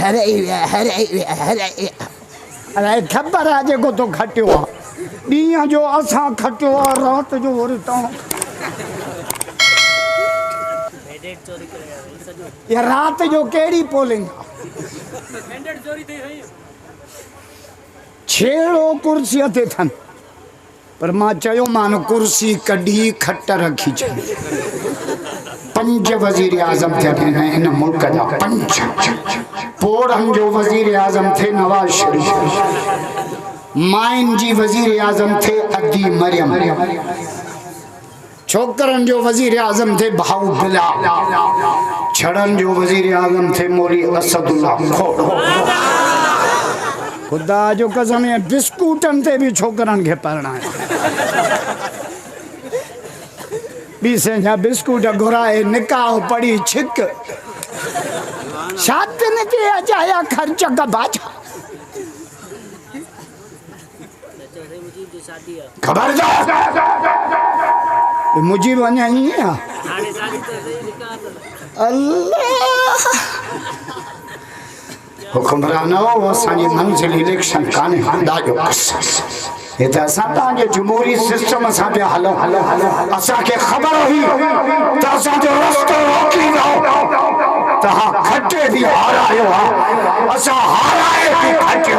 हरे हरे हरे अरे खबर है जेको तो खटियो ॾींहं जो असां खटियो रात जो वरी तव्हां ये रात जो केड़ी पोलिंग छेड़ो कुर्सी ते थन पर मां चयो मान कुर्सी कढी खट रखी छ 5 वजीर आजम थे इन मुल्क जा 5 पोड़न जो वजीर आजम थे नवाज शरीफ माइन जी वजीर आजम थे अदी मरियम छोकरन जो वजीर आजम थे भाऊ बिलाल छड़न जो वजीर आजम थे मौली असदुल्ला खोड़ो खुदा जो कसम है बिस्कुटन ते भी छोकरन के पढ़ना है बीसे जा बिस्कुट घुराए निकाह पड़ी छिक शादी के अजाया खर्च का बाजा खबर जा मुझी वञा ही अल्लाह हुक्मरान असांजी मंजिल इलेक्शन काने हंदा जो ये तो असां तांजे जमहूरी सिस्टम असां पे हलो असां के खबर हुई तो असां जो रास्तो रोकी दो तहां खटे भी हारायो असां हाराए भी खटियो